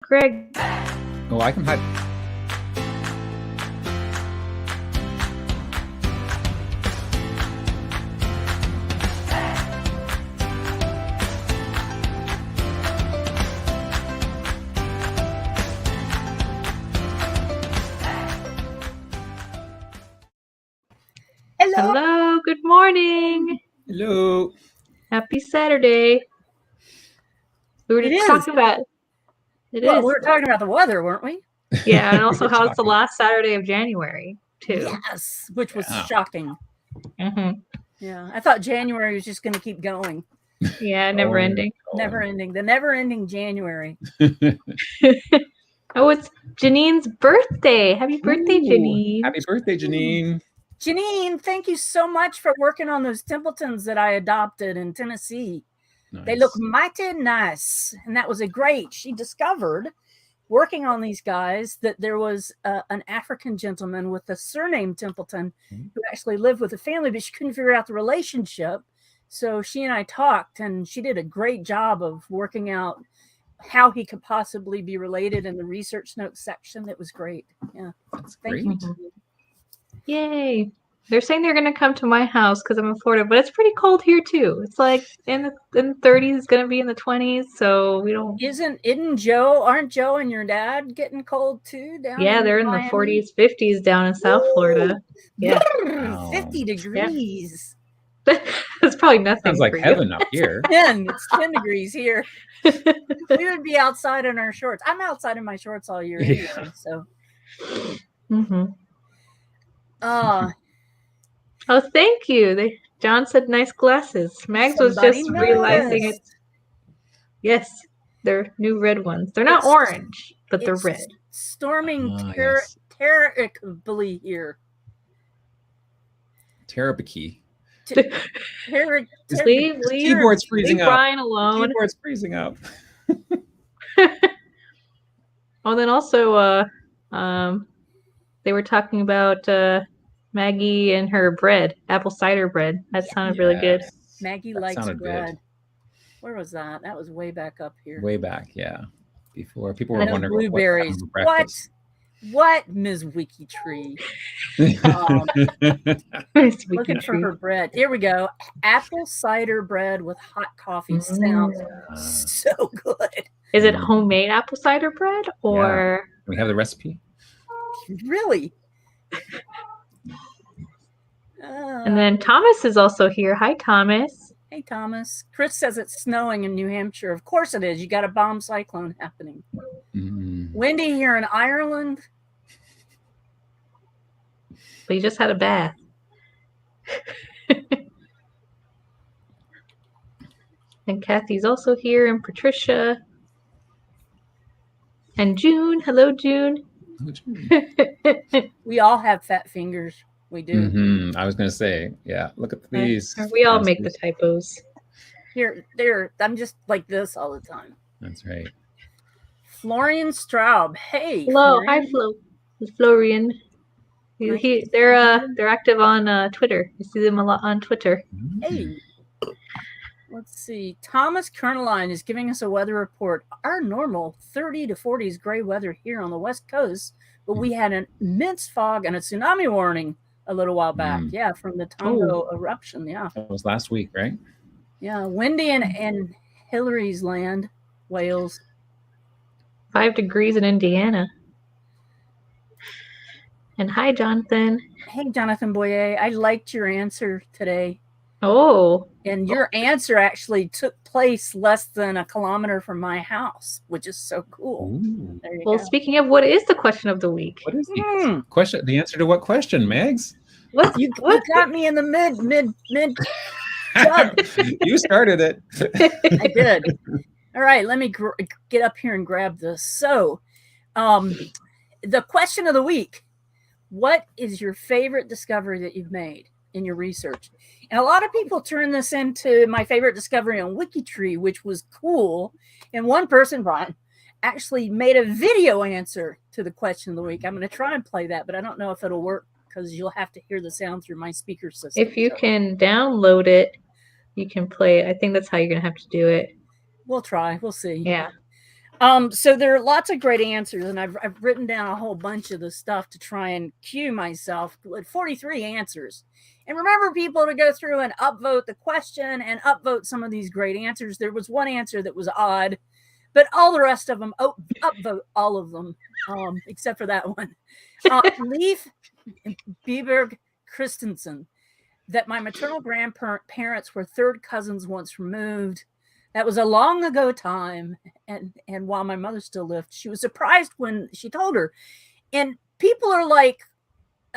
Greg. Oh, I can hide. Hello, good morning. Hello. Happy Saturday. We were just talking about we were talking about the weather, weren't we? Yeah, and also how it's the last Saturday of January, too. Yes, which was shocking. Mm-hmm. Yeah, I thought January was just going to keep going. Yeah, never ending. Never ending. The never ending January. Oh, it's Janine's birthday. Happy birthday, Janine. Happy birthday, Janine. Janine, thank you so much for working on those Templetons that I adopted in Tennessee. Nice. They look mighty nice. And that was she discovered, working on these guys, that there was an African gentleman with the surname Templeton who actually lived with a family, but she couldn't figure out the relationship. So she and I talked, and she did a great job of working out how he could possibly be related in the research notes section. It was great. Yeah. That's Thank great. you. Yay. They're saying they're going to come to my house because I'm in Florida, but it's pretty cold here, too. It's like in the 30s, it's going to be in the 20s, so we don't... Aren't Joe and your dad getting cold, too? They're in the 40s, 50s down in South Florida. Yeah. 50 degrees. Yeah. That's probably nothing. Sounds like heaven up here. It's 10 degrees here. We would be outside in our shorts. I'm outside in my shorts all year anyway, so. Mm-hmm. Oh, thank you. John said nice glasses. Mags was just realizing it. Yes, they're new red ones. They're not orange, but they're red. Storming terribly here. Terabaki. Leave keyboard's freezing up. Brian alone. Keyboard's freezing up. Oh, then also, they were talking about Maggie and her bread, apple cider bread. That sounded really good. Maggie likes bread. Good. Where was that? That was way back up here. Way back, yeah. Before people were wondering blueberries. What, Ms. WikiTree? Looking for her bread. Here we go. Apple cider bread with hot coffee sounds so good. Is it homemade apple cider bread or? Yeah. We have the recipe. Really? And then Thomas is also here. Hi, Thomas. Hey, Thomas. Chris says it's snowing in New Hampshire. Of course it is. You got a bomb cyclone happening. Windy here in Ireland. But you just had a bath. And Kathy's also here, and Patricia. And June. Hello, June. We all have fat fingers. We do. I was going to say, yeah, look at these. We all make the typos. Here, I'm just like this all the time. That's right. Florian Straub. Hey. Hello. Hi, Florian. They're active on Twitter. You see them a lot on Twitter. Hey. Let's see. Thomas Kerneline is giving us a weather report. Our normal 30 to 40s gray weather here on the West Coast, but we had an immense fog and a tsunami warning a little while back. Yeah, from the Tonga eruption. Yeah. That was last week, right? Yeah, windy in Hillary's land, Wales. 5 degrees in Indiana. And hi, Jonathan. Hey, Jonathan Boyer. I liked your answer today. Oh. And your answer actually took place less than a kilometer from my house, which is so cool. There you go. Speaking of, what is the question of the week? What is the question? The answer to what question, Megs? You got me in the mid. You started it. I did. All right, let me get up here and grab this. So, the question of the week: what is your favorite discovery that you've made in your research? And a lot of people turn this into my favorite discovery on WikiTree, which was cool. And one person, Brian, actually made a video answer to the question of the week. I'm going to try and play that, but I don't know if it'll work because you'll have to hear the sound through my speaker system. If you can download it, you can play it. I think that's how you're going to have to do it. We'll try. We'll see. Yeah. So there are lots of great answers, and I've written down a whole bunch of the stuff to try and cue myself with 43 answers. And remember, people, to go through and upvote the question and upvote some of these great answers. There was one answer that was odd, but all the rest of them, upvote all of them, except for that one. Leif Bieberg Christensen, that my maternal grandparents were third cousins once removed. That was a long ago time, and while my mother still lived, she was surprised when she told her. And people are like,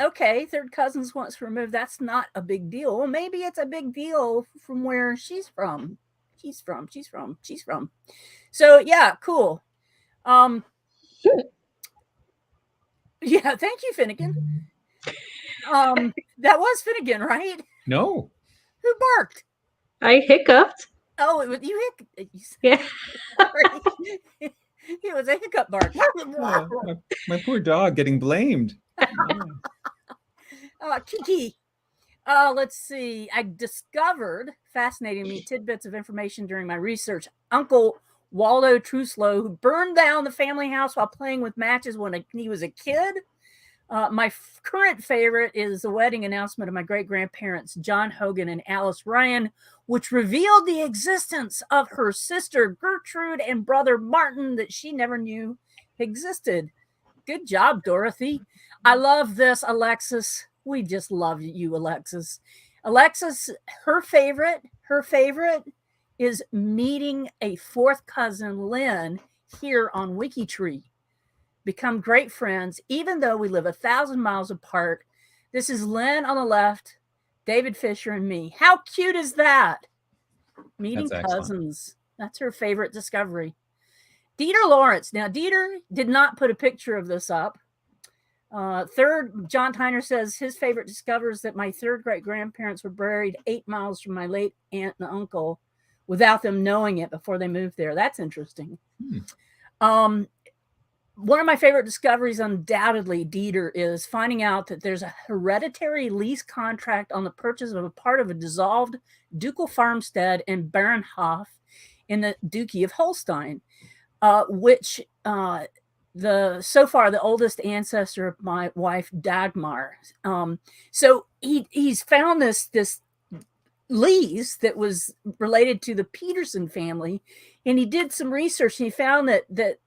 okay, third cousins once removed, that's not a big deal. Well, maybe it's a big deal from where she's from. So yeah, cool. Yeah, thank you, Finnegan. That was Finnegan, right? No. Who barked? I hiccuped. Oh, it was you. Yeah. Sorry. It was a hiccup bark. Oh, my poor dog getting blamed. Kiki. Let's see. I discovered fascinatingly tidbits of information during my research. Uncle Waldo Truslow, who burned down the family house while playing with matches when he was a kid. My current favorite is the wedding announcement of my great-grandparents, John Hogan and Alice Ryan, which revealed the existence of her sister Gertrude and brother Martin that she never knew existed. Good job, Dorothy. I love this, Alexis. We just love you, Alexis. Alexis, her favorite is meeting a fourth cousin, Lynn, here on WikiTree. Become great friends, even though we live 1,000 miles apart. This is Lynn on the left, David Fisher, and me. How cute is that? Meeting cousins. That's her favorite discovery. Dieter Lawrence. Now, Dieter did not put a picture of this up. Third, John Tyner says his favorite discovery is that my third great-grandparents were buried 8 miles from my late aunt and uncle without them knowing it before they moved there. That's interesting. One of my favorite discoveries, undoubtedly, Dieter, is finding out that there's a hereditary lease contract on the purchase of a part of a dissolved ducal farmstead in Barenhof in the Duchy of Holstein, which so far the oldest ancestor of my wife Dagmar. So he's found this lease that was related to the Peterson family, and he did some research, and he found that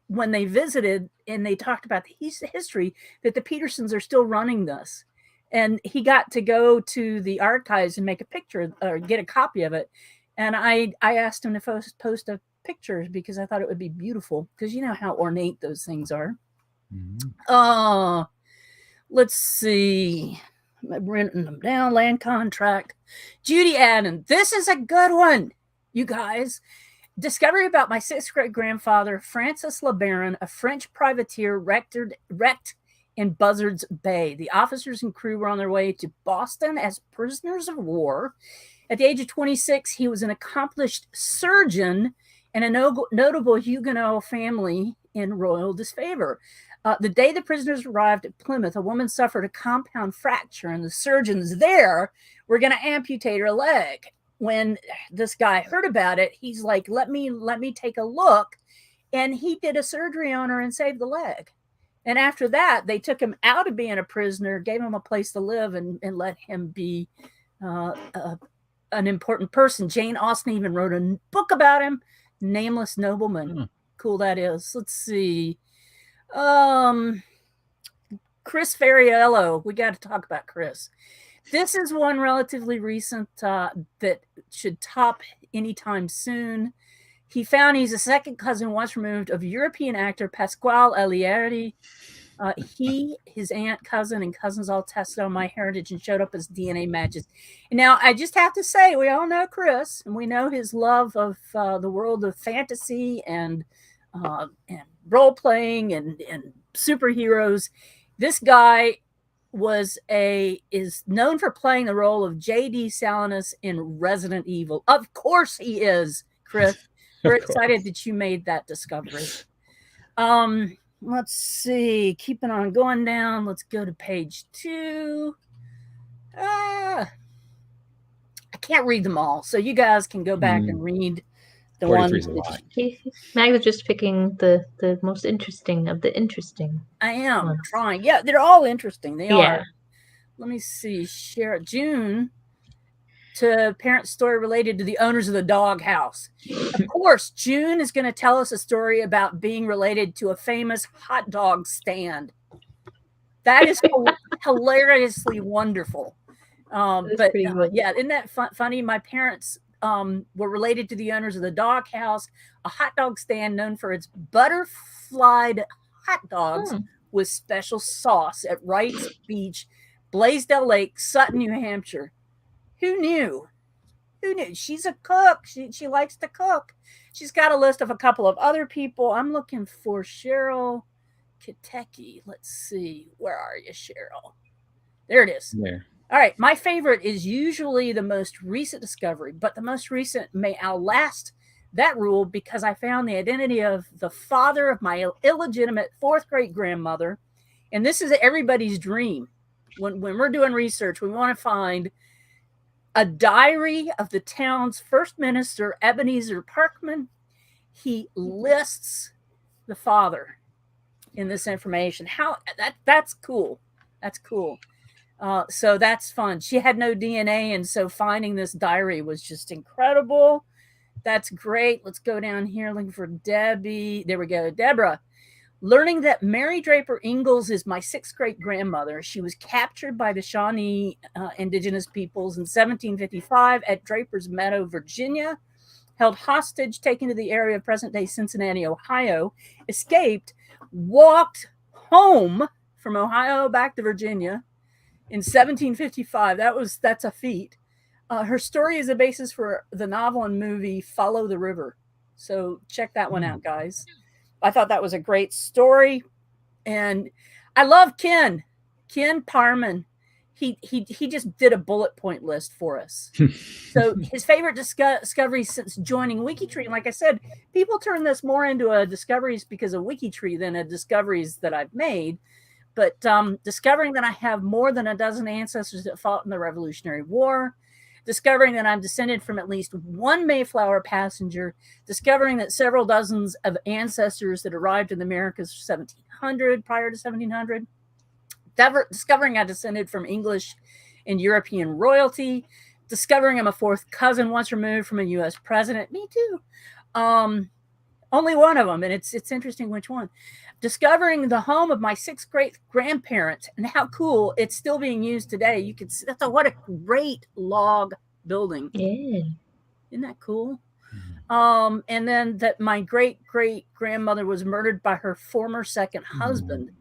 when they visited and they talked about the history, that the Petersons are still running this. And he got to go to the archives and make a picture or get a copy of it. And I asked him to post a picture because I thought it would be beautiful, because you know how ornate those things are. Let's see. I'm renting them down. Land contract. Judy Adden. This is a good one, you guys. Discovery about my sixth great-grandfather, Francis LeBaron, a French privateer wrecked in Buzzards Bay. The officers and crew were on their way to Boston as prisoners of war. At the age of 26, he was an accomplished surgeon and a notable Huguenot family in royal disfavor. The day the prisoners arrived at Plymouth, a woman suffered a compound fracture, and the surgeons there were going to amputate her leg. When this guy heard about it, he's like, let me take a look. And he did a surgery on her and saved the leg. And after that, they took him out of being a prisoner, gave him a place to live, and let him be an important person. Jane Austen even wrote a book about him, Nameless Nobleman. Cool that is. Let's see. Chris Ferriello. We got to talk about Chris. This is one relatively recent that should top anytime soon. He found he's a second cousin once removed of European actor Pasquale Alieri. His aunt, cousin, and cousins all tested on my heritage and showed up as DNA matches. And now, I just have to say, we all know Chris, and we know his love of the world of fantasy and role-playing and superheroes. This guy is known for playing the role of J.D. Salinas in Resident Evil. Of course he is, Chris. We're excited that you made that discovery. Let's see. Keeping on going down. Let's go to page 2. I can't read them all, so you guys can go back and read The 43 is a one lot. Mag was just picking the most interesting of the interesting. I am ones. trying. Yeah, they're all interesting. They Yeah. are. Let me see. Share June to parent story related to the owners of the dog house. Of course, June is going to tell us a story about being related to a famous hot dog stand. That is hilariously wonderful. But pretty good. yeah, isn't that funny? My parents were related to the owners of the dog house, a hot dog stand known for its butterflied hot dogs with special sauce at Wright's Beach, Blaisdell Lake, Sutton, New Hampshire. Who knew? Who knew? She's a cook. She likes to cook. She's got a list of a couple of other people. I'm looking for Cheryl Kiteki. Let's see. Where are you, Cheryl? There it is. There. All right. My favorite is usually the most recent discovery, but the most recent may outlast that rule because I found the identity of the father of my illegitimate fourth great grandmother. And this is everybody's dream. When we're doing research, we want to find a diary of the town's first minister, Ebenezer Parkman. He lists the father in this information. That's cool. That's cool. So that's fun. She had no DNA, and so finding this diary was just incredible. That's great. Let's go down here looking for Debbie. There we go. Deborah. Learning that Mary Draper Ingalls is my sixth great grandmother. She was captured by the Shawnee indigenous peoples in 1755 at Draper's Meadow, Virginia, held hostage, taken to the area of present-day Cincinnati, Ohio, escaped, walked home from Ohio back to Virginia in 1755. That's a feat. Her story is the basis for the novel and movie Follow the River. So check that one out, guys. I thought that was a great story. And I love Ken Parman. He just did a bullet point list for us. So his favorite discoveries since joining WikiTree. And like I said, people turn this more into a discoveries because of WikiTree than a discoveries that I've made. But discovering that I have more than a dozen ancestors that fought in the Revolutionary War, discovering that I'm descended from at least one Mayflower passenger, discovering that several dozens of ancestors that arrived in the Americas 1700, prior to 1700, discovering I descended from English and European royalty, discovering I'm a fourth cousin once removed from a U.S. president. Me too. Only one of them, and it's interesting which one. Discovering the home of my sixth great grandparents and how cool it's still being used today. You can see what a great log building. Yeah. Isn't that cool? And then that my great grandmother was murdered by her former second husband.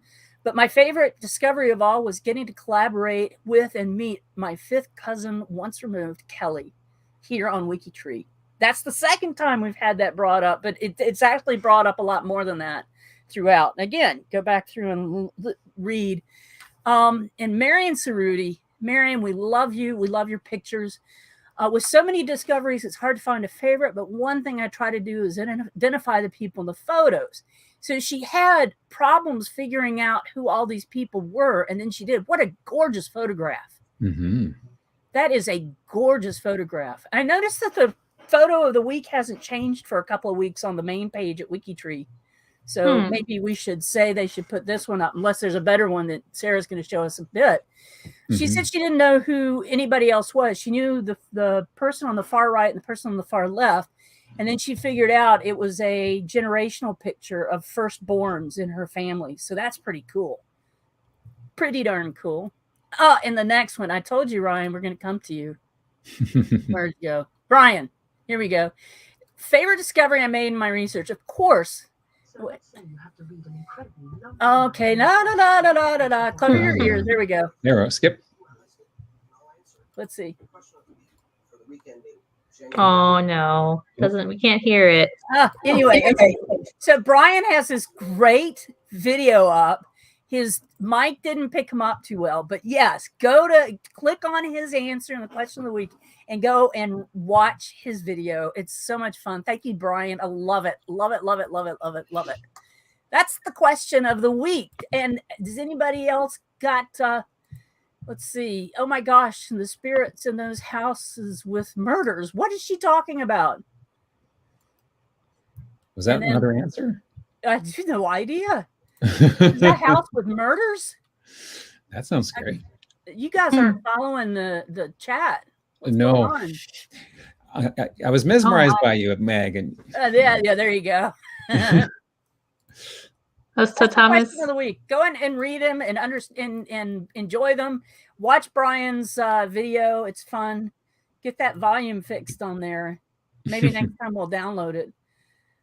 But my favorite discovery of all was getting to collaborate with and meet my fifth cousin once removed, Kelly, here on WikiTree. That's the second time we've had that brought up, but it's actually brought up a lot more than that throughout. And again, go back through and read. And Marion Cerruti, Marion, we love you. We love your pictures. With so many discoveries, it's hard to find a favorite, but one thing I try to do is identify the people in the photos. So she had problems figuring out who all these people were, and then she did. What a gorgeous photograph. Mm-hmm. That is a gorgeous photograph. I noticed that the photo of the week hasn't changed for a couple of weeks on the main page at WikiTree. So maybe we should say they should put this one up, unless there's a better one that Sarah's going to show us a bit. She said she didn't know who anybody else was. She knew the person on the far right and the person on the far left. And then she figured out it was a generational picture of firstborns in her family. So that's pretty cool. Pretty darn cool. Oh, and the next one, I told you, Ryan, we're going to come to you. Where'd you go? Brian, here we go. Favorite discovery I made in my research, of course. Okay, no. Cover your ears. There we go. There, skip. Let's see. Oh no, we can't hear it. Anyway, okay. So Brian has this great video up. His mic didn't pick him up too well, but yes, click on his answer in the question of the week and go and watch his video. It's so much fun. Thank you, Brian. I love it. Love it. That's the question of the week. And does anybody else got, let's see. Oh my gosh. And the spirits in those houses with murders. What is she talking about? Was that And then- another answer? I have no idea. Is that house with murders? That sounds scary. You guys aren't following the chat. What's No. going on? I was mesmerized by you, Meg. And Yeah, there you go. So That's Thomas, the question of the week. Go in and read them and understand and enjoy them. Watch Brian's video. It's fun. Get that volume fixed on there. Maybe next time we'll download it.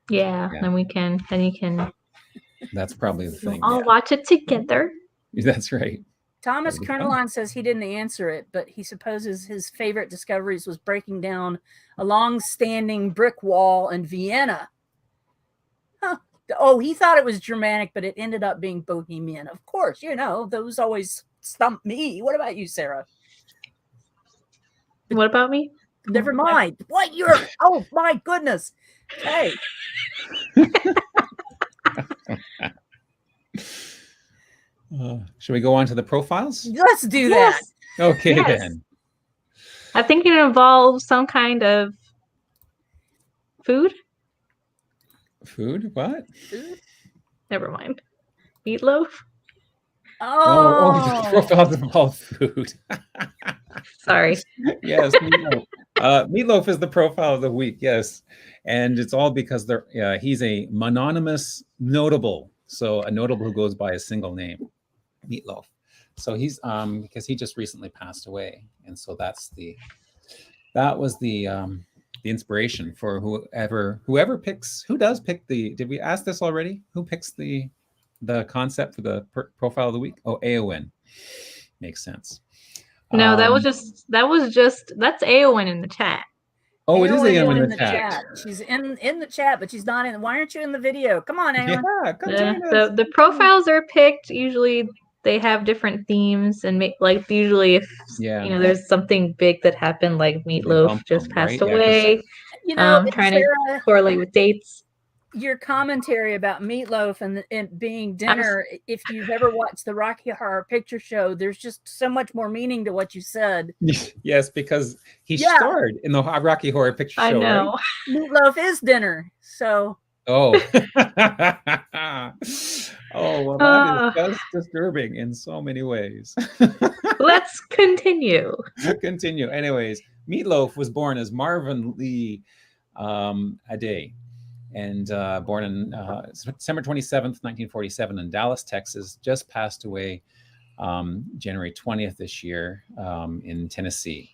yeah, then you can that's probably the thing. all watch it together. That's right. Thomas That'd be fun. Kerneline says he didn't answer it, but he supposes his favorite discoveries was breaking down a long-standing brick wall in Vienna. Huh. Oh, he thought it was Germanic, but it ended up being Bohemian. Of course, those always stump me. What about you, Sarah? What about me? Never mind. What oh my goodness. Okay. Should we go on to the profiles? Let's do that. Okay, Yes. then. I think it involves some kind of food. Food? What? Never mind. Meatloaf. The profiles involve food. Sorry. Yes, Meatloaf. Meatloaf is the profile of the week. Yes, and it's all because he's a mononymous notable. So a notable who goes by a single name, Meatloaf. So he's because he just recently passed away, and so that was the inspiration for whoever picks. Who does pick the? Did we ask this already? Who picks the concept for the profile of the week? Oh, AON. Makes sense. No, that's AON in the chat. Oh, it is Aowen AON in the chat. She's in the chat, but she's not in. Why aren't you in the video? Come on, Aowen. Yeah, come join us. The profiles are picked. Usually they have different themes and usually if there's something big that happened, like Meatloaf just passed away. Yeah, trying Sarah, to correlate with dates. Your commentary about Meatloaf and being dinner, if you've ever watched the Rocky Horror Picture Show, there's just so much more meaning to what you said. Yes, because he starred in the Rocky Horror Picture Show. I know. Right? Meatloaf is dinner, so. Oh. Well, that is just disturbing in so many ways. Let's continue. Anyways, Meatloaf was born as Marvin Lee Ade, and born on December 27th, 1947 in Dallas, Texas. Just passed away January 20th this year in Tennessee.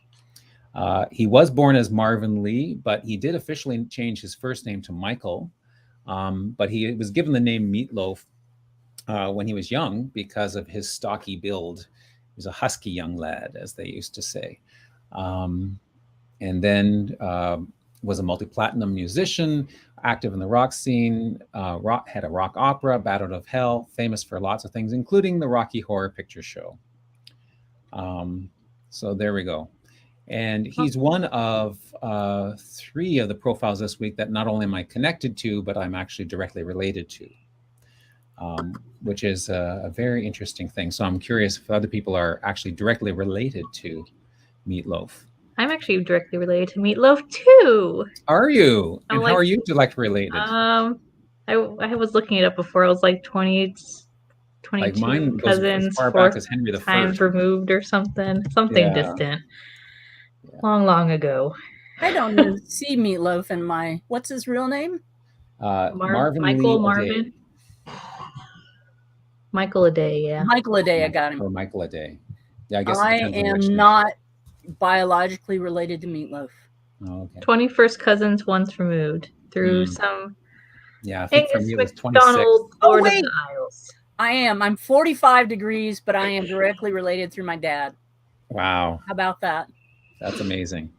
He was born as Marvin Lee, but he did officially change his first name to Michael. But he was given the name Meatloaf when he was young because of his stocky build. He was a husky young lad, as they used to say. And then was a multi-platinum musician, active in the rock scene, had a rock opera, Bat Out of Hell, famous for lots of things, including the Rocky Horror Picture Show. So there we go. And he's one of 3 of the profiles this week that not only am I connected to, but I'm actually directly related to, which is a very interesting thing. So I'm curious if other people are actually directly related to Meatloaf. I'm actually directly related to Meatloaf too. Are you? And how are you directly related? I was looking it up before. I was like 22 like mine goes cousins, as far back as Henry the times First. removed or something distant. Yeah. Long ago. I don't even see Meatloaf in my. What's his real name? Marvin Michael Lee Marvin. Michael Ade, yeah. Michael Ade, I got him. Or Michael Ade. Yeah, I guess I am not biologically related to Meatloaf. Oh, okay. 21st cousins once removed through some. Yeah, I think for me it was 26. Lord of the Isles. I am. I'm 45 degrees, but I am directly related through my dad. Wow. How about that? That's amazing.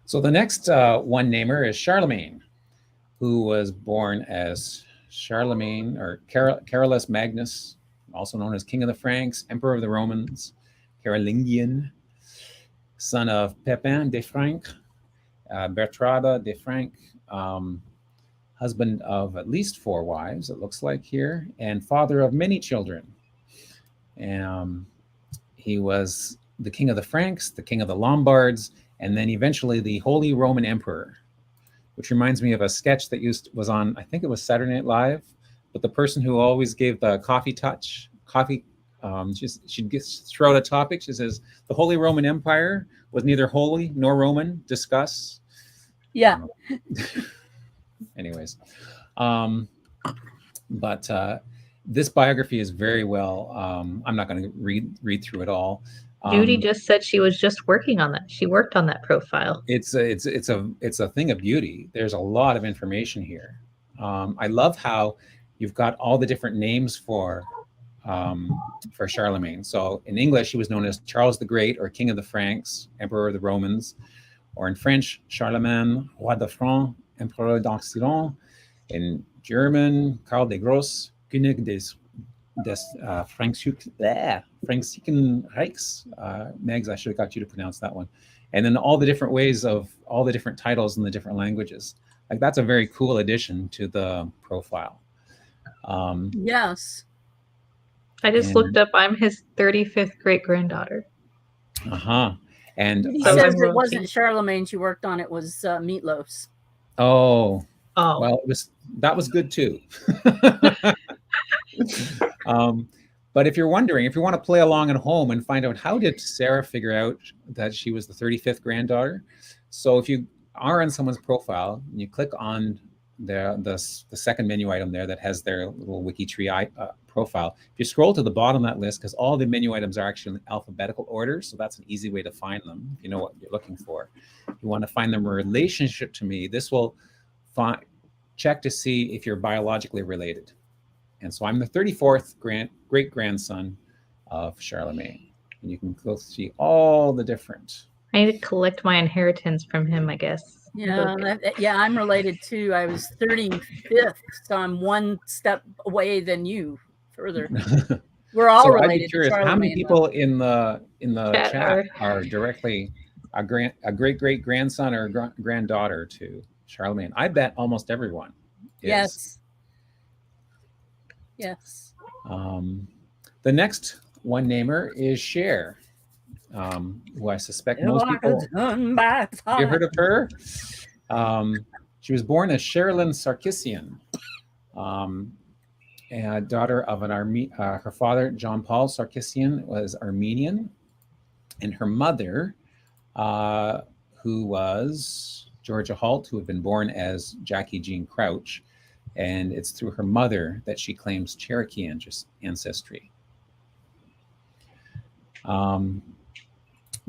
So the next one namer is Charlemagne, who was born as Charlemagne or Carolus Magnus, also known as King of the Franks, Emperor of the Romans, Carolingian, son of Pepin de Frank, Bertrada de Frank, husband of at least 4 wives, it looks like here, and father of many children. He was the king of the Franks, the king of the Lombards, and then eventually the Holy Roman Emperor. which reminds me of a sketch that was on, I think it was Saturday Night Live, but the person who always gave the coffee touch, she'd throw out a topic. She says, the Holy Roman Empire was neither holy nor Roman. Discuss. Yeah. Anyways, but this biography is very well. I'm not going to read through it all. Judy just said she was just working on that. She worked on that profile. It's a thing of beauty. There's a lot of information here. I love how you've got all the different names for Charlemagne. So in English, he was known as Charles the Great, or King of the Franks, Emperor of the Romans, or in French, Charlemagne, Roi de France, Empereur d'Occident. In German, Karl der Grosse, König des Franksischen Reichs. Megs, I should have got you to pronounce that one. And then all the different ways of all the different titles in the different languages. Like, that's a very cool addition to the profile. Yes. I just looked up, I'm his 35th great-granddaughter. And he says it wasn't Charlemagne's you worked on, it was Meatloaf's. Oh. Well, that was good too. But if you're wondering, if you want to play along at home and find out, how did Sarah figure out that she was the 35th granddaughter? So if you are on someone's profile and you click on the second menu item there that has their little WikiTree profile, if you scroll to the bottom of that list, because all the menu items are actually in alphabetical order, so that's an easy way to find them if you know what you're looking for. If you want to find them in relationship to me, this will check to see if you're biologically related. And so I'm the 34th great-grandson of Charlemagne. And you can go see all the different... I need to collect my inheritance from him, I guess. Yeah, I'm related too. I was 35th, so I'm one step away than you further. We're all related. I'd be curious, how many people in the chat are directly a great-great-grandson or granddaughter to Charlemagne? I bet almost everyone is. Yes. The next one namer is Cher, who I suspect most people have heard of her. She was born as Sherilyn Sarkissian, a daughter of her father, John Paul Sarkissian, was Armenian, and her mother, who was Georgia Holt, who had been born as Jackie Jean Crouch. And it's through her mother that she claims Cherokee ancestry.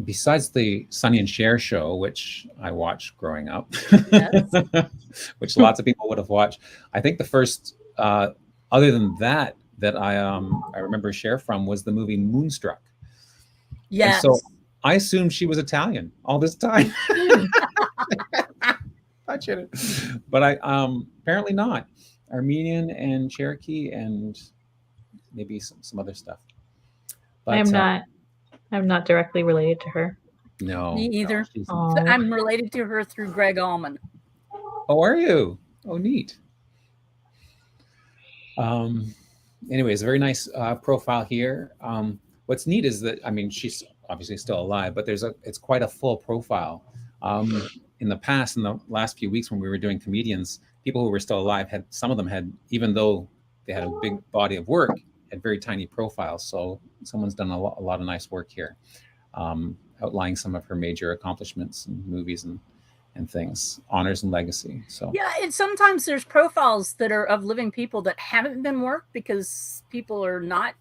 Besides the Sonny and Cher show, which I watched growing up, yes. Which lots of people would have watched, I think the first, other than that I remember Cher from, was the movie Moonstruck. Yes. And so I assumed she was Italian all this time. But I apparently not. Armenian and Cherokee and maybe some other stuff. But, I'm not directly related to her. No. Me either. No, I'm related to her through Greg Allman. Oh, are you? Oh, neat. Anyways, a very nice profile here. What's neat is that, I mean, she's obviously still alive, but it's quite a full profile. In the past, in the last few weeks when we were doing comedians, people who were still alive some of them had, even though they had a big body of work, had very tiny profiles. So someone's done a lot of nice work here, outlining some of her major accomplishments and movies and things, honors and legacy. So yeah, and sometimes there's profiles that are of living people that haven't been worked because people are not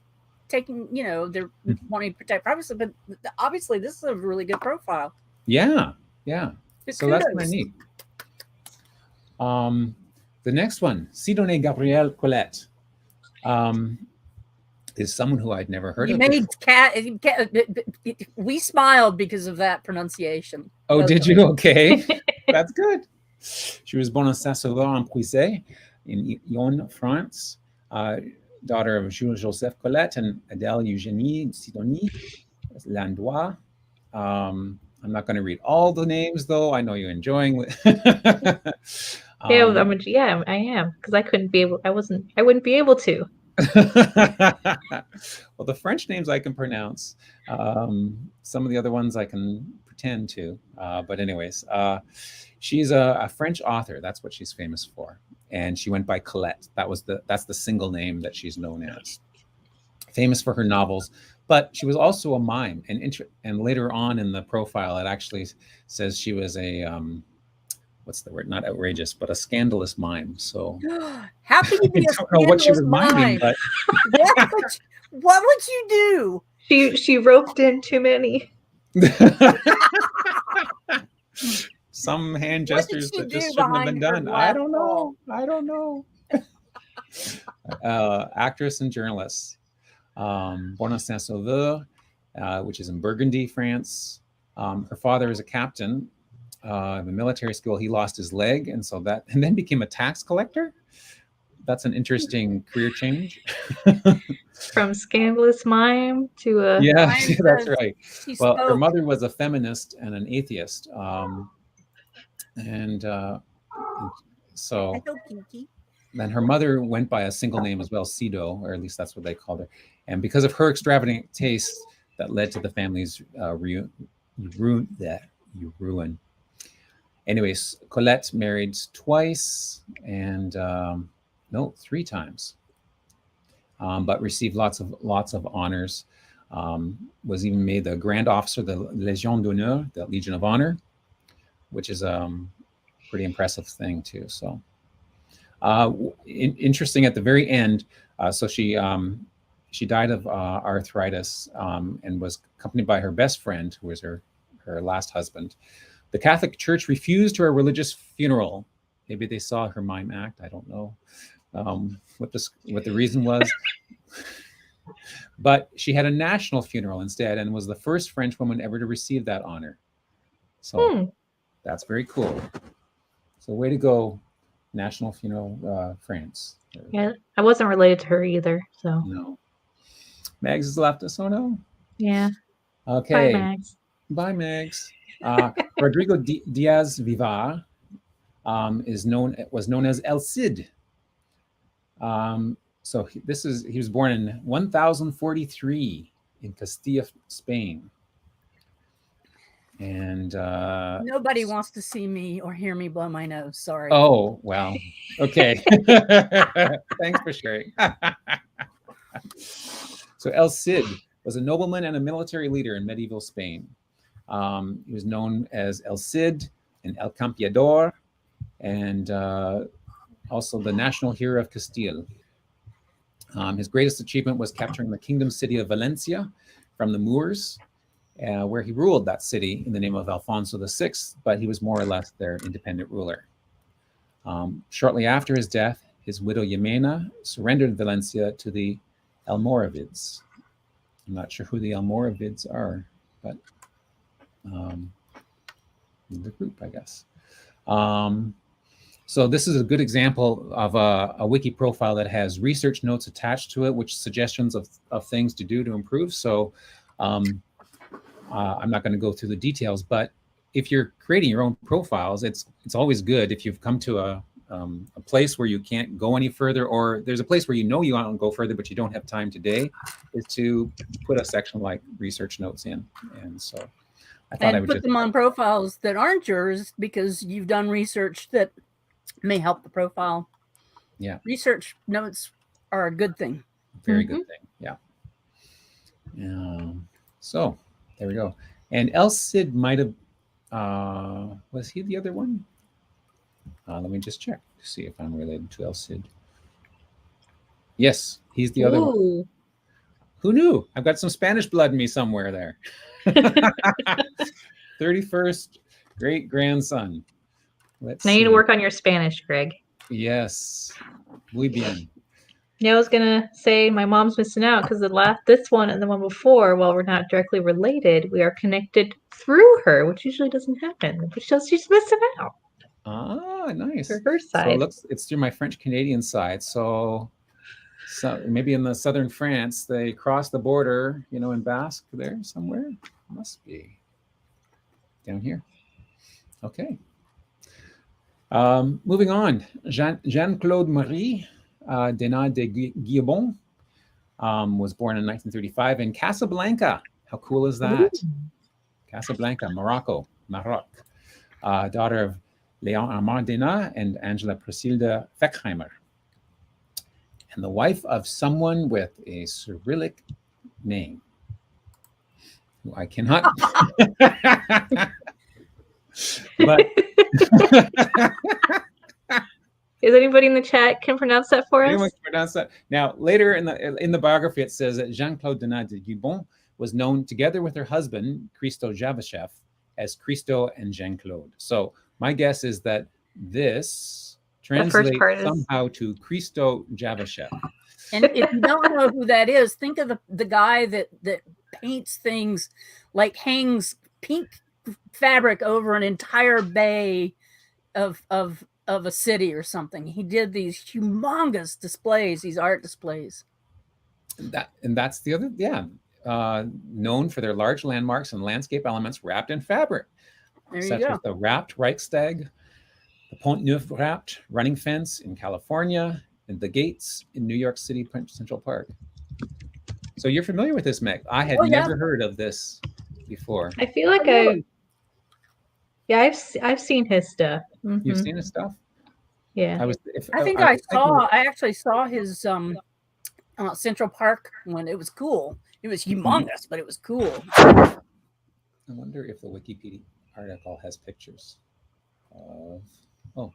taking, they're wanting to protect privacy. But obviously, this is a really good profile. Yeah. So kudos. That's kind of neat. The next one, Sidonie Gabrielle Collette, is someone who I'd never heard of. We smiled because of that pronunciation. Oh, did you? Okay, that's good. She was born in Saint-Sauveur-en-Puisay in Yonne, France, daughter of Jules-Joseph Collette and Adèle Eugénie Sidonie Landois. I'm not going to read all the names, though. I know you're enjoying it. I am, because I wouldn't be able to. Well, the French names I can pronounce. Some of the other ones I can pretend to. But anyways, She's a French author. That's what she's famous for. And she went by Collette. That's the single name that she's known as. Famous for her novels, but she was also a mime. And later on in the profile, it actually says she was a what's the word? Not outrageous, but a scandalous mime. So how can you be I don't know what she was miming, but what would you do? She roped in too many. some hand What did gestures she that do just shouldn't have been behind her done. I glass don't know. Actress and journalist. Born in Saint-Sauveur, which is in Burgundy, France. Her father is a captain of a military school. He lost his leg, and then became a tax collector. That's an interesting career change. From scandalous mime to a Yeah, that's right. Well, her spoke. mother was a feminist and an atheist, and so Hello, Pinky. then her mother went by a single name as well, Sido, or at least that's what they called her. And because of her extravagant taste, that led to the family's ruin. Anyways, Collette married twice, and no, 3 times, but received lots of honors. Was even made the Grand Officer of the Légion d'honneur, the Legion of Honor, which is a pretty impressive thing too. So interesting at the very end. So she died of arthritis and was accompanied by her best friend, who was her last husband. The Catholic Church refused her a religious funeral. Maybe they saw her mime act. I don't know what the reason was. But she had a national funeral instead, and was the first French woman ever to receive that honor. So that's very cool. So way to go, National Funeral France. Yeah, I wasn't related to her either, so No. Megs has left us. Oh no. yeah. Okay. Bye, Max. Bye, Megs. Rodrigo Diaz Vivar was known as El Cid. So he was born in 1043 in Castilla, Spain. And Nobody wants to see me or hear me blow my nose. Sorry. Oh, well, okay. Thanks for sharing. So El Cid was a nobleman and a military leader in medieval Spain. He was known as El Cid and El Campeador, and also the national hero of Castile. His greatest achievement was capturing the kingdom city of Valencia from the Moors, where he ruled that city in the name of Alfonso VI, but he was more or less their independent ruler. Shortly after his death, his widow Jimena surrendered Valencia to the Almoravids. I'm not sure who the Almoravids are, but the group, I guess. So this is a good example of a wiki profile that has research notes attached to it, which suggestions of things to do to improve. So I'm not going to go through the details, but if you're creating your own profiles, it's always good if you've come to a place where you can't go any further, or there's a place where you know you want to go further, but you don't have time today, is to put a section like research notes in. And so I thought I would put them on profiles that aren't yours because you've done research that may help the profile. Yeah. Research notes are a good thing. Very good thing. Yeah. So there we go. And El Cid might have, was he the other one? Let me just check to see if I'm related to El Cid. Yes, he's the other one. Who knew? I've got some Spanish blood in me somewhere there. 31st great grandson. Now you need to work on your Spanish, Greg. Yes. Muy bien. Yeah, I was gonna say my mom's missing out because this one and the one before, while we're not directly related, we are connected through her, which usually doesn't happen. But she's missing out. Ah, nice. For her side. So it's through my French Canadian side. So maybe in the southern France, they cross the border, in Basque there somewhere. Must be down here. Okay. Moving on, Jean-Claude Marie Denat de Guillebon was born in 1935 in Casablanca. How cool is that? Ooh. Casablanca, Morocco, Maroc. Daughter of Leon Amardina and Angela Priscilda Feckheimer, and the wife of someone with a Cyrillic name, who I cannot. But Is anybody in the chat can pronounce that for anyone us? can pronounce that. Now, later in the biography, it says that Jean-Claude Donat de Gibbon was known together with her husband, Christo Javashev, as Christo and Jean-Claude. So my guess is that this translates part is- somehow to Christo Javashev. And if you don't know who that is, think of the guy that paints things, like hangs pink fabric over an entire bay of a city or something. He did these humongous displays, these art displays. And that's the other, known for their large landmarks and landscape elements wrapped in fabric. There you such go. as the wrapped Reichstag, the Pont Neuf wrapped running fence in California, and the gates in New York City Central Park. So you're familiar with this, Meg? I had never heard of this before. I feel like I've seen his stuff. Mm-hmm. You've seen his stuff? Yeah. I actually saw his Central Park one. It was cool. It was humongous, but it was cool. I wonder if the Wikipedia article has pictures of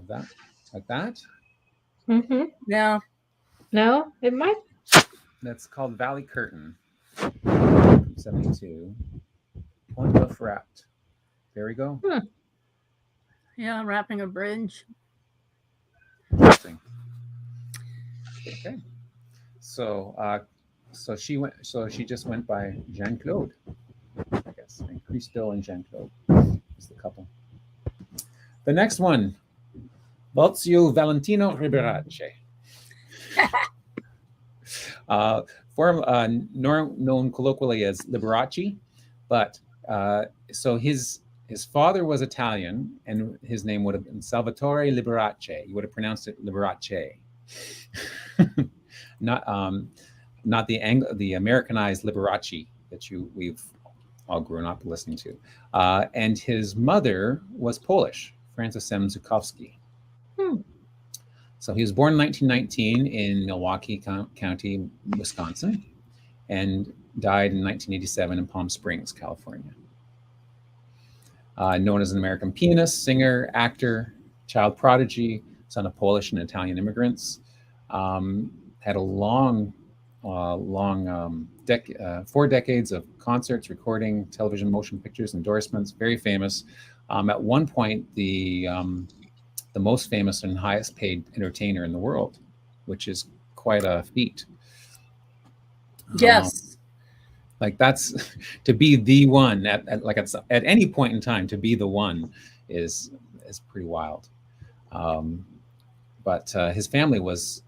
that, like that. Mm-hmm. No, it might. That's called Valley Curtain, from 72. Point of wrapped. There we go. Yeah, wrapping a bridge. Interesting. Okay. So she just went by Jean-Claude, I guess. And Christo and Jean-Claude is the couple. The next one, Baltzio Valentino Riberace. Known colloquially as Liberace, but so his father was Italian, and his name would have been Salvatore Liberace. You would have pronounced it Liberace, not the Americanized Liberace that we've all grown up listening to. And his mother was Polish, Frances M. Zukowski. So he was born in 1919 in Milwaukee County, Wisconsin, and died in 1987 in Palm Springs, California. Known as an American pianist, singer, actor, child prodigy, son of Polish and Italian immigrants. Had a long 4 decades of concerts, recording, television, motion pictures, endorsements, very famous. At one point, the most famous and highest paid entertainer in the world, which is quite a feat. Yes. Like that's to be the one at any point in time, to be the one is pretty wild. But his family was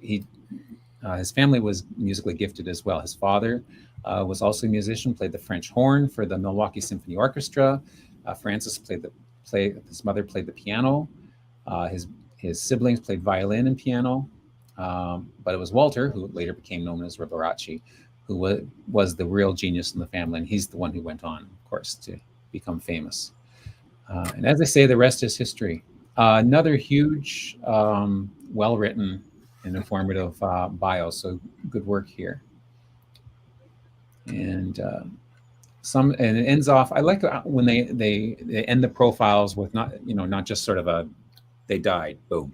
musically gifted as well. His father was also a musician, played the French horn for the Milwaukee Symphony Orchestra. Francis his mother played the piano. His siblings played violin and piano, but it was Walter, who later became known as Riberace, who was the real genius in the family, and he's the one who went on, of course, to become famous. And as I say, the rest is history. Another huge, well-written and informative bio, so good work here. And it ends off. I like when they end the profiles with not just sort of they died, boom,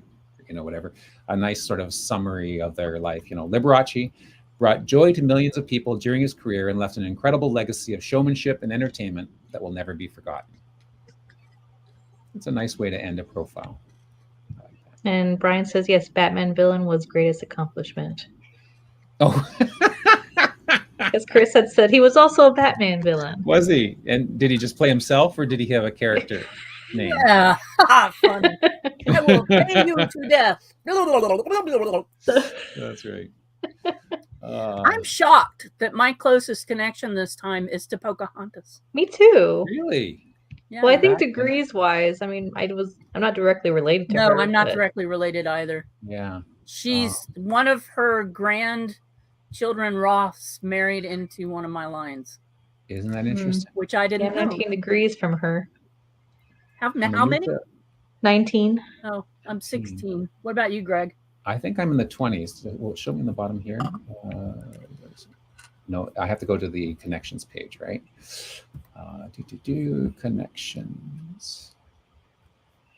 whatever. A nice sort of summary of their life. Liberace brought joy to millions of people during his career and left an incredible legacy of showmanship and entertainment that will never be forgotten. It's a nice way to end a profile. And Brian says, yes, Batman villain was greatest accomplishment. Oh. As Chris had said, he was also a Batman villain. Was he? And did he just play himself, or did he have a character name? Yeah, funny. I will pay you to death. That's right. I'm shocked that my closest connection this time is to Pocahontas. Me too. Really? Yeah. Well, I think degrees-wise, I mean, I'm not directly related to her. No, I'm not directly related either. Yeah. She's one of her grandchildren, Roths, married into one of my lines. Isn't that interesting? Which I didn't know. 19 degrees from her. How many? 19. Oh, I'm 16. What about you, Greg? I think I'm in the 20s. Will it show me in the bottom here? No, I have to go to the connections page, right? Connections.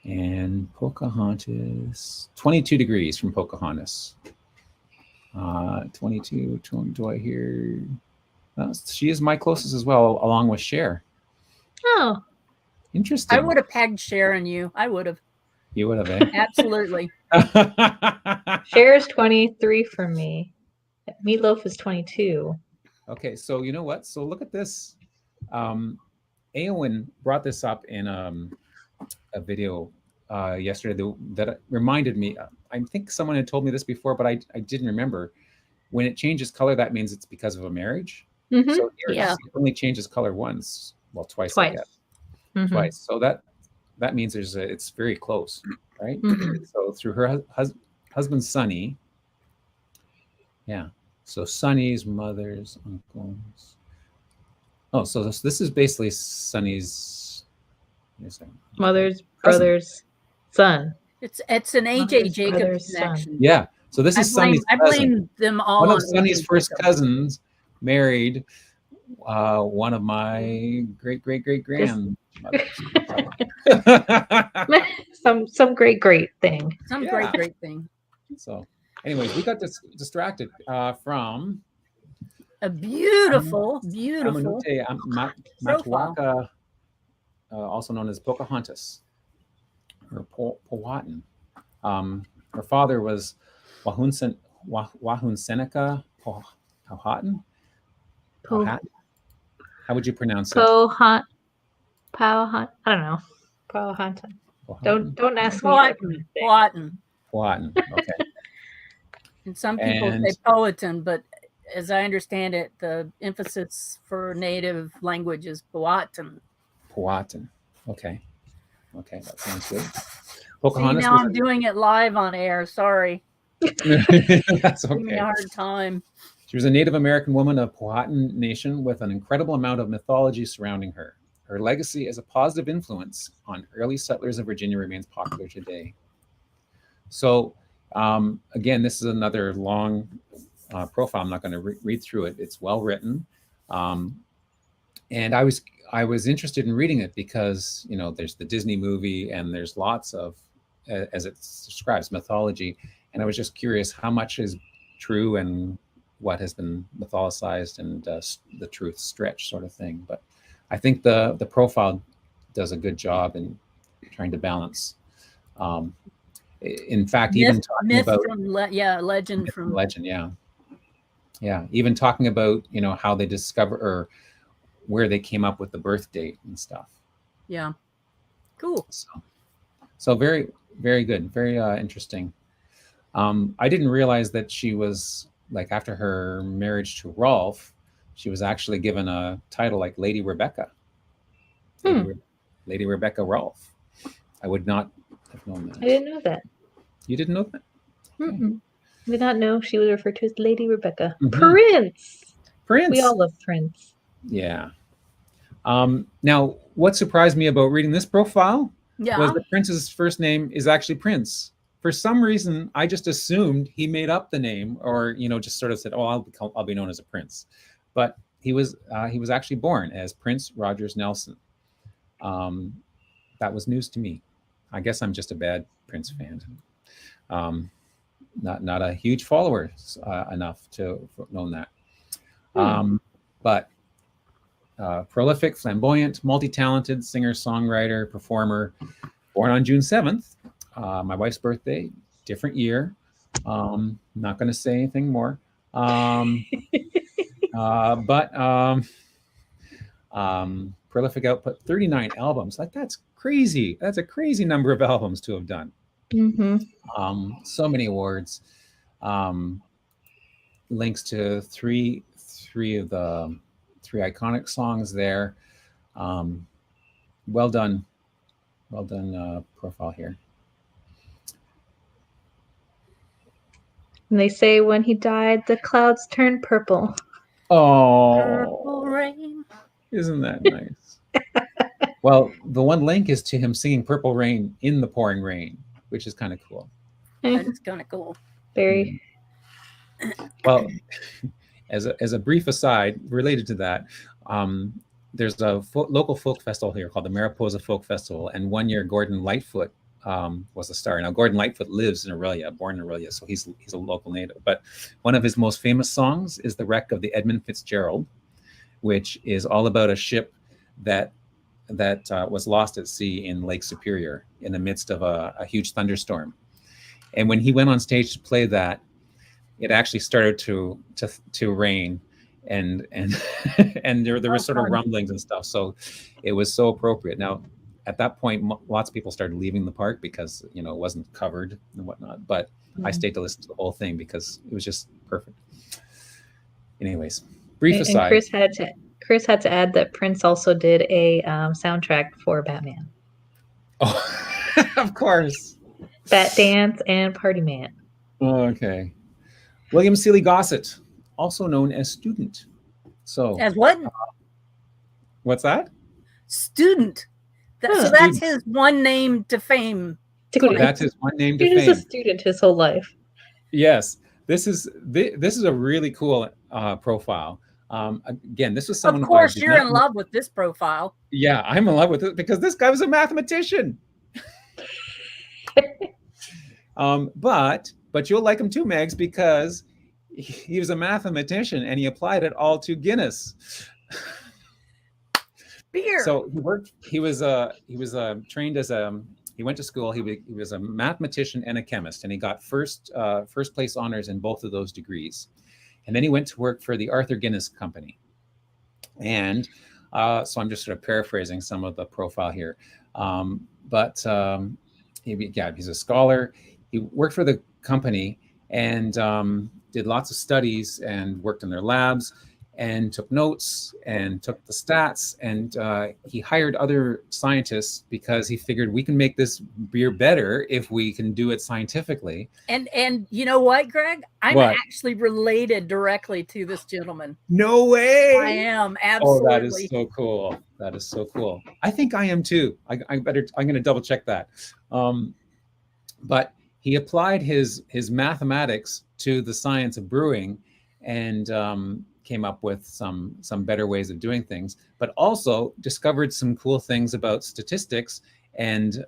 And Pocahontas, 22 degrees from Pocahontas. 22, do I hear? She is my closest as well, along with Cher. Oh. Interesting. I would have pegged Cher and you. I would have. You would have, eh? Absolutely. Cher is 23 for me. Meatloaf is 22. Okay, so you know what? So look at this. Eowyn brought this up in a video yesterday that reminded me. I think someone had told me this before, but I didn't remember. When it changes color, that means it's because of a marriage. Mm-hmm. So here Yeah. it only changes color once. Well, twice. I guess. Mm-hmm. Twice. So that means it's very close, right? Mm-hmm. So through her husband Sonny. Yeah. So Sonny's mother's uncles. Oh, so this is basically Sonny's Mother's brother's son. It's an AJ Jacobs connection. Yeah. So this is Sonny's cousin. I blame them all. One on of Sonny's AJ first Jacobs. cousins married one of my great grandmothers. some great thing. Some Yeah. great thing. So, anyways, we got distracted from A beautiful Amanute Matuaka, also known as Pocahontas, or Powhatan. Her father was Wahun Seneca Powhatan. How would you pronounce it? Powhatan. I don't know. Powhatan. Don't ask me. Powhatan. Okay. And some people say Powhatan, but as I understand it, the emphasis for native language is Powhatan. Powhatan. Okay, that sounds good. Pocahontas. See, now I'm doing it live on air. Sorry. That's okay. Giving me a hard time. She was a Native American woman of Powhatan Nation with an incredible amount of mythology surrounding her. Her legacy as a positive influence on early settlers of Virginia remains popular today. So, again, this is another long profile. I'm not going to read through it. It's well written, and I was interested in reading it because there's the Disney movie and there's lots of, as it describes, mythology, and I was just curious how much is true and what has been mythologized and the truth stretched, sort of thing. But I think the profile does a good job in trying to balance. In fact, even talking about legend, even talking about how they discover or where they came up with the birth date and stuff. Yeah, cool. So very, very good, very interesting. I didn't realize that she was, like, after her marriage to Rolfe, she was actually given a title like Lady Rebecca. Lady Rebecca Rolfe. I would not have known that. I didn't know that. You didn't know that? Okay. I did not know she was referred to as Lady Rebecca. Mm-hmm. Prince. We all love Prince. Yeah. Now, what surprised me about reading this profile was that Prince's first name is actually Prince. For some reason, I just assumed he made up the name, or just sort of said, "Oh, I'll be known as a prince." But he was actually born as Prince Rogers Nelson. That was news to me. I guess I'm just a bad Prince fan. Not a huge follower enough to have known that. But prolific, flamboyant, multi-talented singer, songwriter, performer, born on June 7th. My wife's birthday, different year. Not going to say anything more. Prolific output, 39 albums. Like, that's crazy. That's a crazy number of albums to have done. Mm-hmm. So many awards. Links to three of the three iconic songs there. Well done profile here. And they say when he died, the clouds turned purple. Oh, Purple rain. Isn't that nice? Well, the one link is to him singing Purple Rain in the pouring rain, which is kind of cool. That is kind of cool. Very. Well, as a brief aside related to that, there's a local folk festival here called the Mariposa Folk Festival, and one year Gordon Lightfoot was a star. Now Gordon Lightfoot lives in Aurelia, born in Aurelia, so he's a local native. But one of his most famous songs is "The Wreck of the Edmund Fitzgerald," which is all about a ship that was lost at sea in Lake Superior in the midst of a huge thunderstorm. And when he went on stage to play that, it actually started to rain, and and there was sort of rumblings and stuff. So it was so appropriate. Now, at that point, lots of people started leaving the park because it wasn't covered and whatnot. But I stayed to listen to the whole thing because it was just perfect. Anyways, brief aside. And Chris had to add that Prince also did a soundtrack for Batman. Oh, of course. Bat Dance and Party Man. Okay. William Seeley Gossett, also known as Student. So as what? What's that? Student. So that's his one name to fame. That's his one name to fame. He was a student his whole life. Yes. This is a really cool profile. Again, this was someone. Of course, you're in love with this profile. Yeah, I'm in love with it because this guy was a mathematician. But you'll like him too, Megs, because he was a mathematician and he applied it all to Guinness. Beer. So he was trained as he went to school. He was a mathematician and a chemist, and he got first place honors in both of those degrees. And then he went to work for the Arthur Guinness Company. And so I'm just sort of paraphrasing some of the profile here. He's a scholar. He worked for the company and did lots of studies and worked in their labs and took notes and took the stats. And he hired other scientists because he figured we can make this beer better if we can do it scientifically. And you know what, Greg? I'm actually related directly to this gentleman. No way. I am, absolutely. Oh, that is so cool. That is so cool. I think I am too. I'm going to double check that. But he applied his mathematics to the science of brewing and came up with some better ways of doing things, but also discovered some cool things about statistics and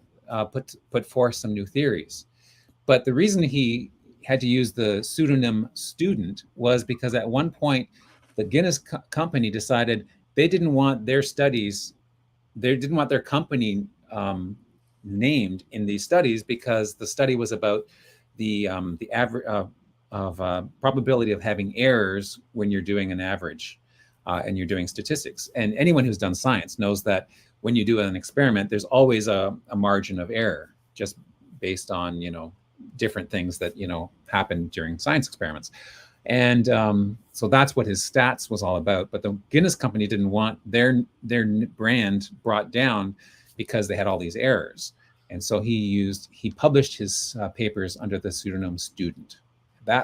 put forth some new theories. But the reason he had to use the pseudonym Student was because at one point the Guinness company decided they didn't want their studies, they didn't want their company named in these studies because the study was about the average probability of having errors when you're doing an average and you're doing statistics. And anyone who's done science knows that when you do an experiment, there's always a margin of error just based on different things that happen during science experiments. And so that's what his stats was all about. But the Guinness company didn't want their brand brought down because they had all these errors. And so he published his papers under the pseudonym Student.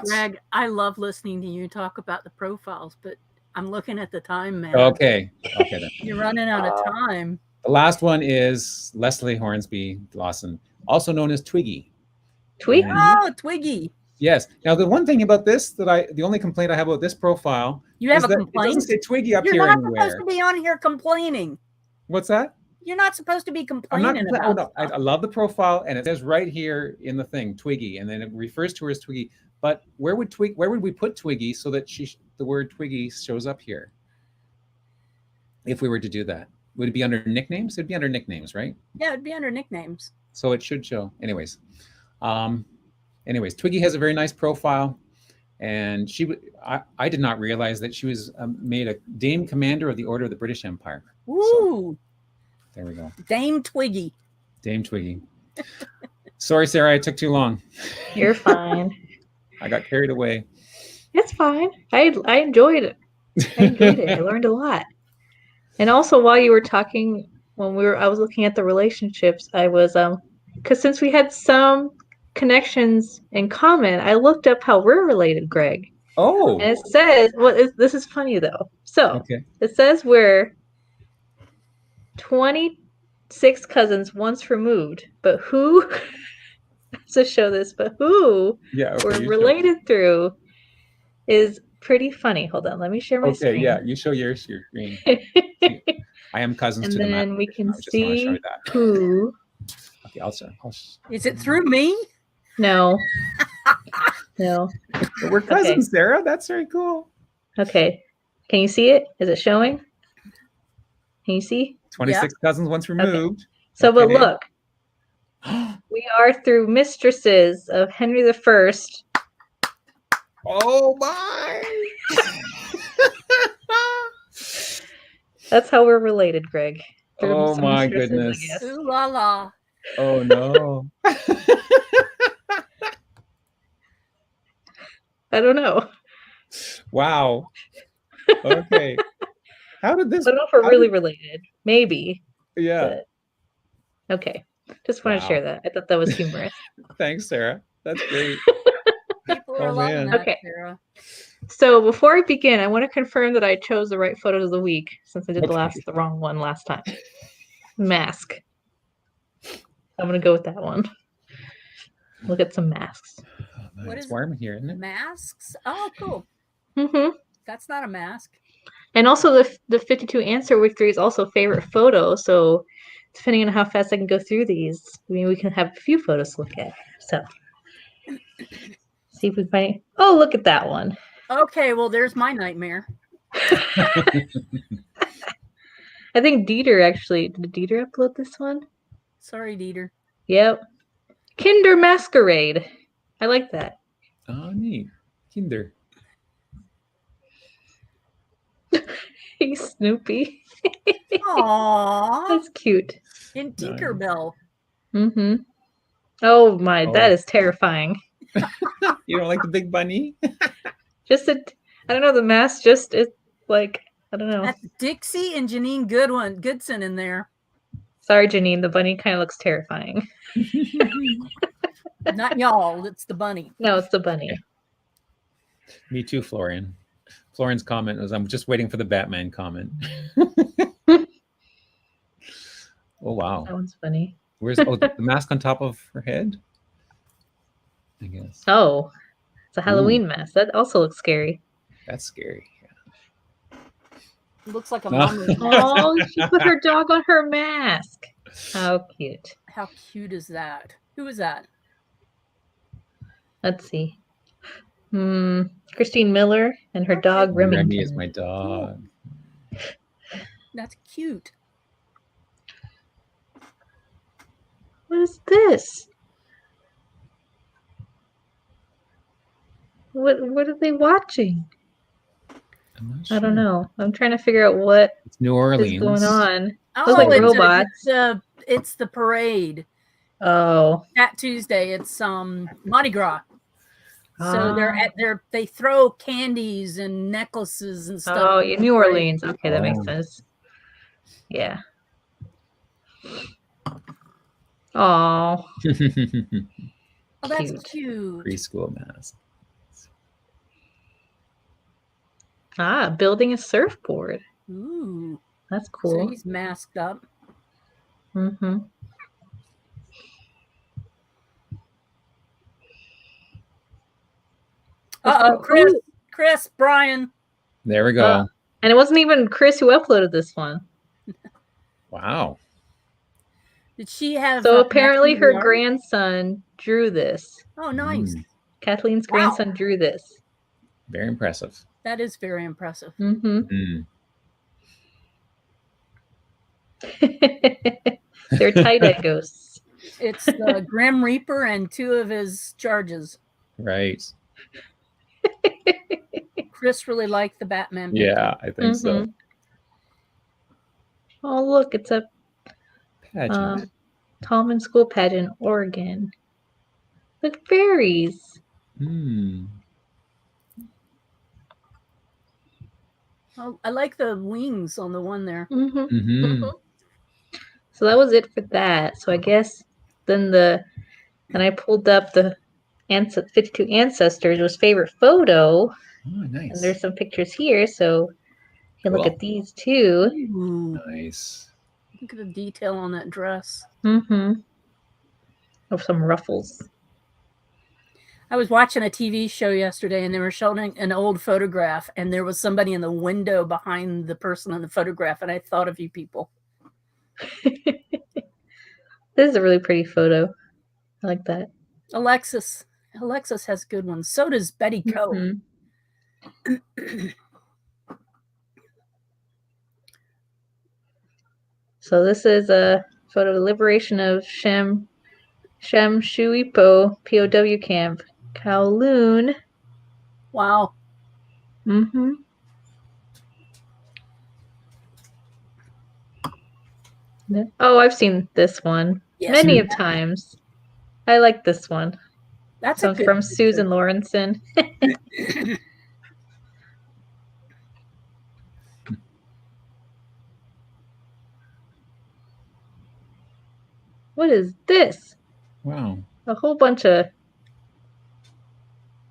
Greg, I love listening to you talk about the profiles, but I'm looking at the time, man. Okay then. You're running out of time. The last one is Leslie Hornsby Lawson, also known as Twiggy. Twiggy? Oh, Twiggy. Yes. Now, the one thing about this the only complaint I have about this profile you have is a that complaint? it doesn't say Twiggy up You're here not anywhere. supposed to be on here complaining. What's that? You're not supposed to be complaining I love the profile, and it says right here in the thing, Twiggy, and then it refers to her as Twiggy. But where would we put Twiggy so that the word Twiggy shows up here? If we were to do that, would it be under nicknames? It'd be under nicknames, right? Yeah, it'd be under nicknames. So it should show. Anyways, Twiggy has a very nice profile, and I did not realize that she was made a Dame Commander of the Order of the British Empire. Woo! So, there we go. Dame Twiggy. Dame Twiggy. Sorry, Sarah, I took too long. You're fine. I got carried away. It's fine. I enjoyed it. I learned a lot. And also, while you were talking, I was looking at the relationships. I was because since we had some connections in common, I looked up how we're related, Greg. Oh. And it says, this is funny though. So okay. It says we're 20 6 cousins once removed, but who to show this, but who Yeah. Okay, we're you show. related through is pretty funny. Hold on, let me share my Okay, screen. yeah, you show your screen. I am cousins And to the then map. we can I just want to show see you that. who. Okay, Is it through me? No. No. But we're cousins, Sarah. That's very cool. Okay. Can you see it? Is it showing? Can you see? 26 cousins once removed. So, but Okay. look, we are through mistresses of Henry the First. Oh my! That's how we're related, Greg. Through Oh some my mistresses, goodness. I guess. Ooh la la. Oh no. I don't know. Wow. Okay. How did this? I don't know if we're really related. Maybe. Yeah. But, okay. Just wanted to share that. I thought that was humorous. Thanks, Sarah. That's great. People are Oh, loving man. that, Okay. Sarah. So before I begin, I want to confirm that I chose the right photos of the week since I did Okay. the wrong one last time. Mask. I'm gonna go with that one. Look at some masks. Oh, man, What it's is warm in here, isn't it? Masks? Oh, cool. Mm-hmm. That's not a mask. And also the 52 answer week 3 is also favorite photo. So depending on how fast I can go through these, I mean, we can have a few photos to look at. So see if we can find. Oh, look at that one. Okay, well, there's my nightmare. I think Dieter actually did Dieter upload this one? Sorry, Dieter. Yep. Kinder Masquerade. I like that. Oh, neat. Kinder. He's Snoopy. Aww. That's cute. In Tinkerbell. Mm-hmm. Oh my, that Oh. is terrifying. You don't like the big bunny? Just I don't know, the mask just is like, I don't know. That's Dixie and Janine Goodson in there. Sorry, Janine, the bunny kind of looks terrifying. Not y'all, it's the bunny. No, it's the bunny. Yeah. Me too, Florian. Florian's comment was, I'm just waiting for the Batman comment. Oh, wow. That one's funny. Where's the mask on top of her head? I guess. Oh, it's a Halloween mask. That also looks scary. That's scary. It looks like a No. mom. Oh, she put her dog on her mask. How cute. How cute is that? Who is that? Let's see. Christine Miller and her dog Remington. Remy is my dog. That's cute. What is this? What are they watching? I'm not sure. I don't know. I'm trying to figure out what It's New is Orleans. going on. Oh, Those like robots. It's the parade. Oh. At Tuesday, it's Mardi Gras. So Ah. they throw candies and necklaces and stuff. Oh, in New Orleans. Okay, that makes Oh. sense. Yeah. Oh. Oh, that's cute. Preschool mask. Ah, building a surfboard. Ooh, That's so cool. he's masked up. Mm-hmm. Uh-oh, Chris, Brian. There we go. And it wasn't even Chris who uploaded this one. Wow. Did she have? So apparently her Matthew grandson drew this. Oh, nice. Kathleen's Wow. grandson drew this. Very impressive. That is very impressive. Mm-hmm. Mm. They're tie-dye ghosts. It's the Grim Reaper and 2 of his charges. Right. Chris really liked the Batman. Yeah, I think so. Mhm. Oh, look, it's a Pageant. Tallman School pageant, Oregon. Look, fairies. Oh, I like the wings on the one there. Mm-hmm. Mm-hmm. So that was it for that. So I guess then and I pulled up the 52 ancestors was favorite photo. Oh, nice. And there's some pictures here, so you can look Cool. at these too. Ooh. Nice. Look at the detail on that dress. Mm-hmm. Of some ruffles. I was watching a TV show yesterday, and they were showing an old photograph, and there was somebody in the window behind the person in the photograph, and I thought of you people. This is a really pretty photo. I like that. Alexis has good ones. So does Betty Coe. Mm-hmm. So this is a photo of the liberation of Shem Shuipo POW camp, Kowloon. Wow. Mm-hmm. Oh, I've seen this one many of times. I like this one. That's from picture. Susan Lawrenson. What is this? Wow. A whole bunch of...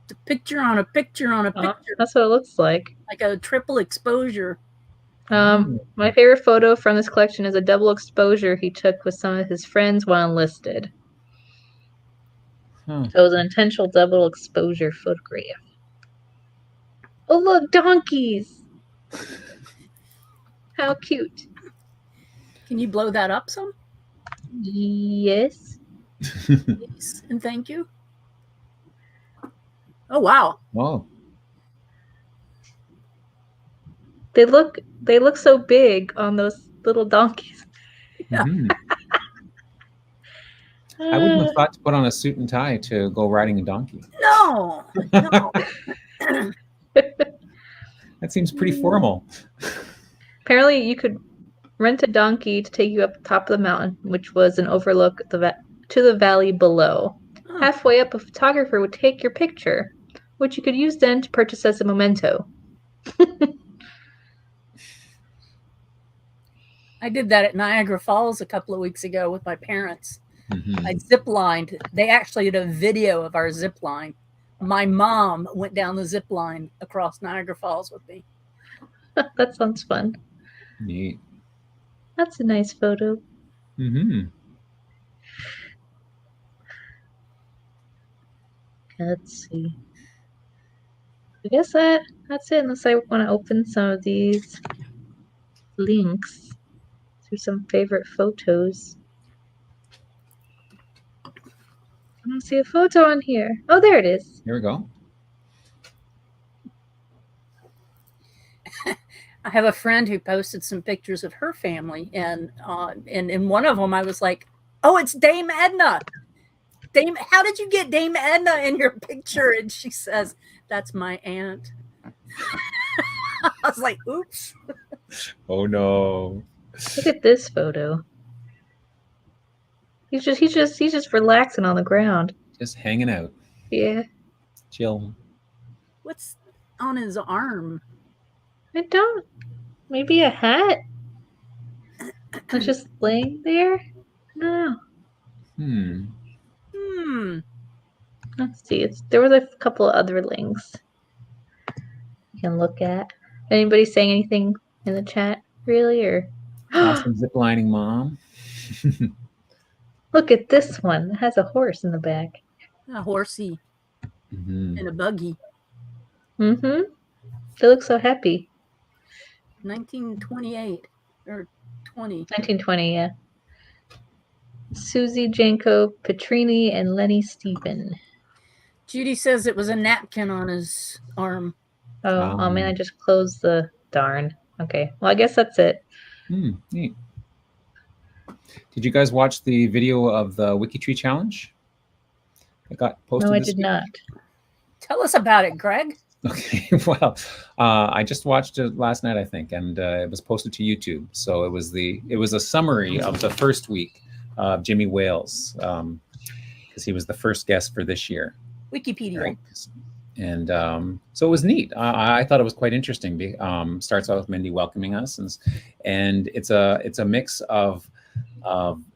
It's a picture on a picture on a picture. That's what it looks like. Like a triple exposure. My favorite photo from this collection is a double exposure he took with some of his friends while enlisted. So it was an intentional double exposure photograph. Oh, look, donkeys! How cute. Can you blow that up some? Yes. Yes, and thank you. Oh, wow. Wow. They look so big on those little donkeys. Yeah. Mm-hmm. I wouldn't have thought to put on a suit and tie to go riding a donkey. No. That seems pretty formal. Apparently, you could rent a donkey to take you up the top of the mountain, which was an overlook to the valley below. Oh. Halfway up, a photographer would take your picture, which you could use then to purchase as a memento. I did that at Niagara Falls a couple of weeks ago with my parents. Mm-hmm. I zip-lined. They actually did a video of our zip line. My mom went down the zip line across Niagara Falls with me. That sounds fun. Neat. That's a nice photo. Mm-hmm. Let's see. I guess that's it, unless I want to open some of these links to some favorite photos. I don't see a photo on here. Oh, there it is. Here we go. I have a friend who posted some pictures of her family, and in one of them I was like, "Oh, it's Dame Edna. Dame, how did you get Dame Edna in your picture?" And she says, "That's my aunt." I was like, "Oops." Oh no. Look at this photo. He's just relaxing on the ground. Just hanging out. Yeah. Chill. What's on his arm? I don't. Maybe a hat? It's just laying there? No. Let's see. There was a couple of other links you can look at. Anybody saying anything in the chat, really? Or Awesome ziplining mom. Look at this one. It has a horse in the back. A horsey. Mm-hmm. And a buggy. Mm-hmm. They look so happy. 1928 or 20. 1920, yeah. Susie Janko Petrini and Lenny Stephen. Judy says it was a napkin on his arm. Oh man, I just closed the darn. Okay, well, I guess that's it. Neat. Did you guys watch the video of the WikiTree challenge? It got posted. No, I this did week? not. Tell us about it, Greg. Okay, well, I just watched it last night, I think, and it was posted to YouTube. So it was a summary of the first week of Jimmy Wales, because he was the first guest for this year. Wikipedia. Right? And so it was neat. I thought it was quite interesting. Starts out with Mindy welcoming us, and it's a mix of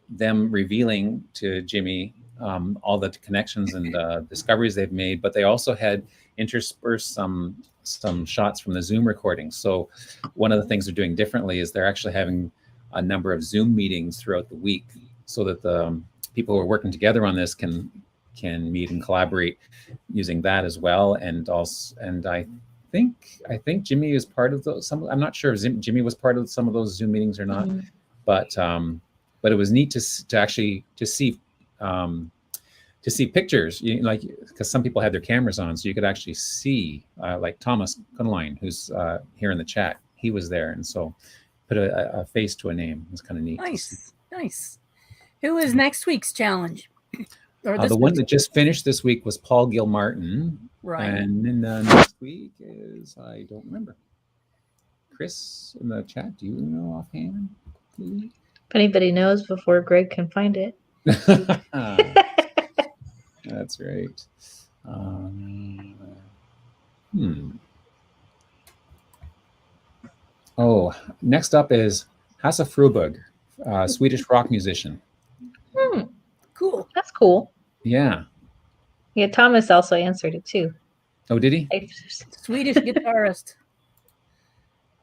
them revealing to Jimmy all the connections and discoveries they've made, but they also had interspersed some shots from the Zoom recordings. So one of the things they're doing differently is they're actually having a number of Zoom meetings throughout the week, so that the people who are working together on this can meet and collaborate using that as well. And also, and I think Jimmy is part of those. I'm not sure if Jimmy was part of some of those Zoom meetings or not, but it was neat to actually see pictures, like, because some people had their cameras on, so you could actually see, like Thomas Kunlein, who's here in the chat. He was there, and so put a face to a name. It was kind of neat. Nice. Who is next week's challenge? Or The one that just finished this week was Paul Gilmartin. Right. And then next week is, I don't remember. Chris in the chat, do you know offhand? If anybody knows before Greg can find it. That's right. Oh, next up is Hasse Fruberg, Swedish rock musician. Cool. That's cool. Yeah. Yeah, Thomas also answered it too. Oh, did he? Swedish guitarist.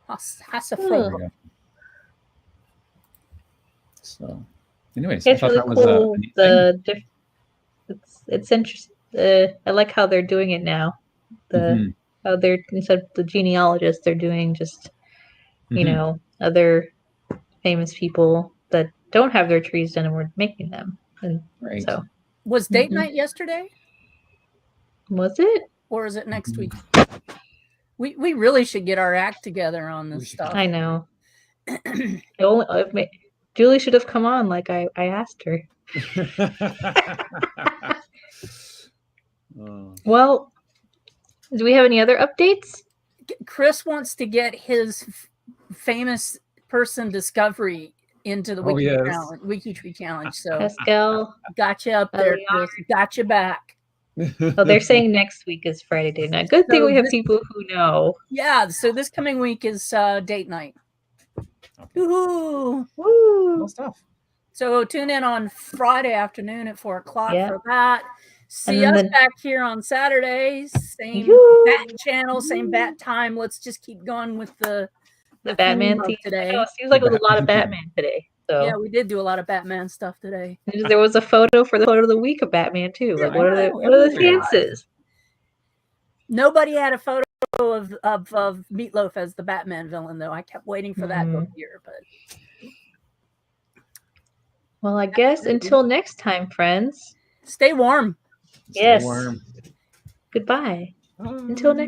Hasse Fruberg. So, anyways, it's I thought really that cool. was a It's interesting. I like how they're doing it now. How they're, instead of the genealogists, they're doing just other famous people that don't have their trees done, and we're making them. And right. So was date night yesterday? Was it? Or is it next week? We really should get our act together on this stuff. I know. Julie should have come on like I asked her. Well, do we have any other updates? Chris wants to get his famous person discovery into the WikiTree challenge. So Pascal, gotcha up there, Chris. Gotcha back. Oh, they're saying next week is Friday date night. Good thing we have people who know. Yeah, so this coming week is date night. Woo! Cool stuff. So tune in on Friday afternoon at 4 o'clock for that. See us back here on Saturdays. Same bat channel, same bat time. Let's just keep going with the Batman theme today. It seems like it was a lot of Batman today. So yeah, we did do a lot of Batman stuff today. There was a photo for the photo of the week of Batman too. Like, what are the chances? Nobody had a photo of Meatloaf as the Batman villain, though. I kept waiting for that to appear, but. Well, I guess until next time, friends. Stay warm. Yes. Stay warm. Goodbye. Until next